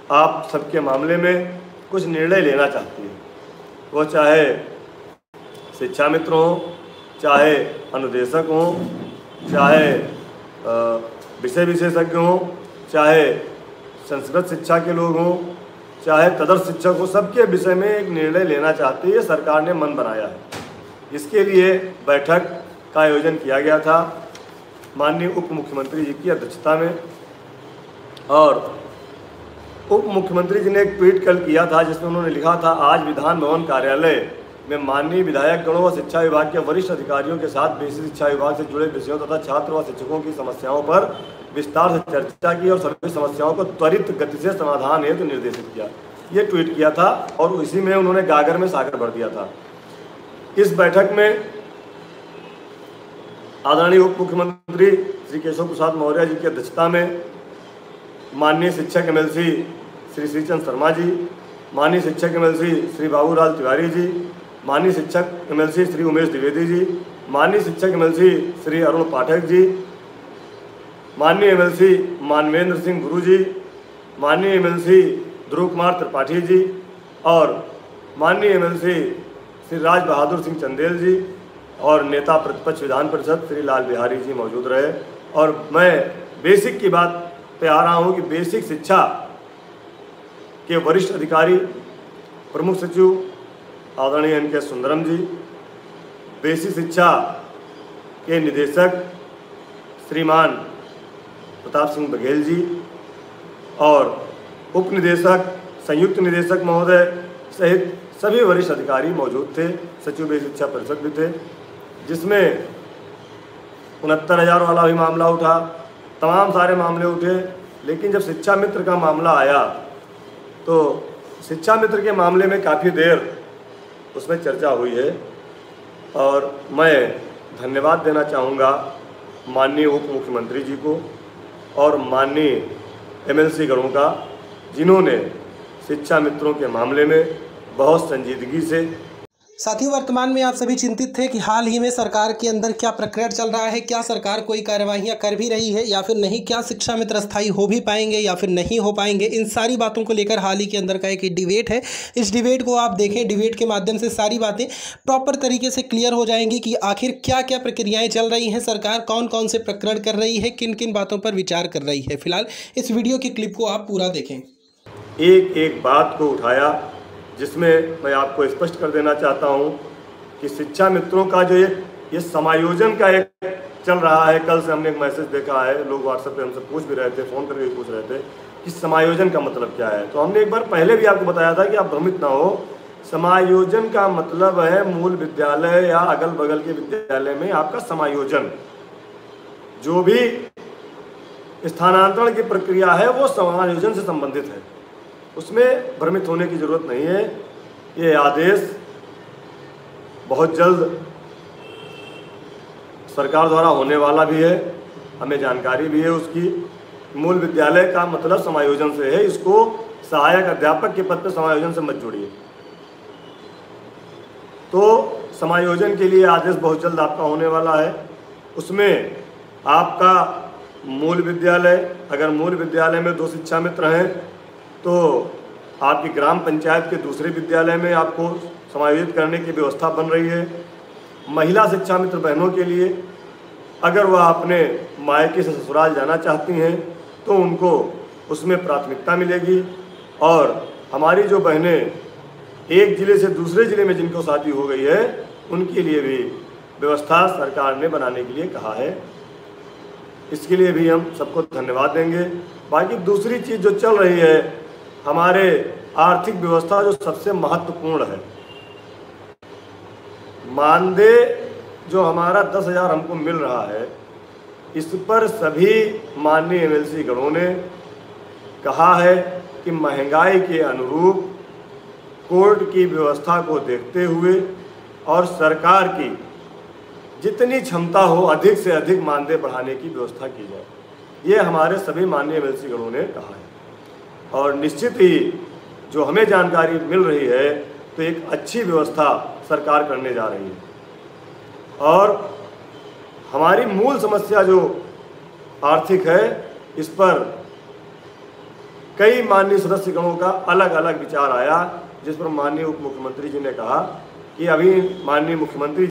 आप सबके मामले में कुछ निर्णय लेना चाहती है। वो चाहे शिक्षा मित्र हों, चाहे अनुदेशक हों, चाहे विषय विशेषज्ञ हों, चाहे संस्कृत शिक्षा के लोग हों, चाहे तदर्थ शिक्षक हो, सबके विषय में एक निर्णय लेना चाहती है। सरकार ने मन बनाया है। इसके लिए बैठक का आयोजन किया गया था माननीय उप मुख्यमंत्री जी की अध्यक्षता में, और उप मुख्यमंत्री जी ने एक ट्वीट कल किया था जिसमें उन्होंने लिखा था, आज विधान भवन कार्यालय में माननीय विधायक गणों व शिक्षा विभाग के वरिष्ठ अधिकारियों के साथ बेसिक शिक्षा विभाग से जुड़े विषयों तथा छात्र व शिक्षकों की समस्याओं पर विस्तार से चर्चा की और सभी समस्याओं को त्वरित गति से समाधान हेतु निर्देशित किया। ये ट्वीट किया था और इसी में उन्होंने गागर में सागर भर दिया था। इस बैठक में आदरणीय उप मुख्यमंत्री श्री केशव प्रसाद मौर्य जी की अध्यक्षता में माननीय शिक्षक MLC श्री श्रीचंद शर्मा जी, माननीय शिक्षक MLC श्री बाबूलाल तिवारी जी, माननीय शिक्षक MLC श्री उमेश द्विवेदी जी, माननीय शिक्षक MLC श्री अरुण पाठक जी, माननीय MLC मानवेंद्र सिंह गुरु जी, माननीय MLC ध्रुव कुमार त्रिपाठी जी और माननीय MLC श्री राज बहादुर सिंह चंदेल जी और नेता प्रतिपक्ष विधान परिषद श्री लाल बिहारी जी मौजूद रहे। और मैं बेसिक की बात पे आ रहा हूँ कि बेसिक शिक्षा के वरिष्ठ अधिकारी प्रमुख सचिव आदरणीय NK सुंदरम जी, बेसिक शिक्षा के निदेशक श्रीमान प्रताप सिंह बघेल जी और उप निदेशक संयुक्त निदेशक महोदय सहित सभी वरिष्ठ अधिकारी मौजूद थे। सचिव बेसिक शिक्षा परिषद भी थे, जिसमें 69,000 वाला भी मामला उठा, तमाम सारे मामले उठे। लेकिन जब शिक्षा मित्र का मामला आया तो शिक्षा मित्र के मामले में काफ़ी देर उसमें चर्चा हुई है और मैं धन्यवाद देना चाहूँगा माननीय उप मुख्यमंत्री जी को और माननीय MLC गणों का, जिन्होंने शिक्षा मित्रों के मामले में बहुत संजीदगी से। साथियों, वर्तमान में आप सभी चिंतित थे कि हाल ही में सरकार के अंदर क्या प्रक्रिया चल रहा है, क्या सरकार कोई कार्यवाहियां कर भी रही है या फिर नहीं, क्या शिक्षा मित्र स्थायी हो भी पाएंगे या फिर नहीं हो पाएंगे। इन सारी बातों को लेकर हाल ही के अंदर का एक डिबेट है। इस डिबेट को आप देखें, डिबेट के माध्यम से सारी बातें प्रॉपर तरीके से क्लियर हो जाएंगी कि आखिर क्या क्या प्रक्रियाएँ चल रही हैं, सरकार कौन कौन से प्रकरण कर रही है, किन किन बातों पर विचार कर रही है। फिलहाल इस वीडियो की क्लिप को आप पूरा देखें। एक एक बात को उठाया जिसमें मैं आपको स्पष्ट कर देना चाहता हूं कि शिक्षा मित्रों का जो ये समायोजन का एक चल रहा है। कल से हमने एक मैसेज देखा है, लोग व्हाट्सएप पे हमसे पूछ भी रहे थे, फ़ोन करके पूछ रहे थे कि समायोजन का मतलब क्या है। तो हमने एक बार पहले भी आपको बताया था कि आप भ्रमित ना हो। समायोजन का मतलब है मूल विद्यालय या अगल बगल के विद्यालय में आपका समायोजन। जो भी स्थानांतरण की प्रक्रिया है वो समायोजन से संबंधित है, उसमें भ्रमित होने की ज़रूरत नहीं है। ये आदेश बहुत जल्द सरकार द्वारा होने वाला भी है, हमें जानकारी भी है उसकी। मूल विद्यालय का मतलब समायोजन से है, इसको सहायक अध्यापक के पद पर समायोजन से मत जोड़िए। तो समायोजन के लिए आदेश बहुत जल्द आपका होने वाला है। उसमें आपका मूल विद्यालय, अगर मूल विद्यालय में 2 शिक्षा मित्र हैं तो आपकी ग्राम पंचायत के दूसरे विद्यालय में आपको समायोजित करने की व्यवस्था बन रही है। महिला शिक्षा मित्र बहनों के लिए अगर वह अपने मायके से ससुराल जाना चाहती हैं तो उनको उसमें प्राथमिकता मिलेगी। और हमारी जो बहनें एक ज़िले से दूसरे ज़िले में जिनको शादी हो गई है उनके लिए भी व्यवस्था सरकार ने बनाने के लिए कहा है। इसके लिए भी हम सबको धन्यवाद देंगे। बाकी दूसरी चीज़ जो चल रही है, हमारे आर्थिक व्यवस्था जो सबसे महत्वपूर्ण है, मानदेय जो हमारा 10,000 हमको मिल रहा है, इस पर सभी माननीय MLC गणों ने कहा है कि महंगाई के अनुरूप कोर्ट की व्यवस्था को देखते हुए और सरकार की जितनी क्षमता हो अधिक से अधिक मानदेय बढ़ाने की व्यवस्था की जाए। ये हमारे सभी माननीय MLC गणों ने कहा है और निश्चित ही जो हमें जानकारी मिल रही है तो एक अच्छी व्यवस्था सरकार करने जा रही है। और हमारी मूल समस्या जो आर्थिक है, इस पर कई माननीय सदस्यगणों का अलग अलग विचार आया, जिस पर माननीय उप मुख्यमंत्री जी ने कहा कि अभी माननीय मुख्यमंत्री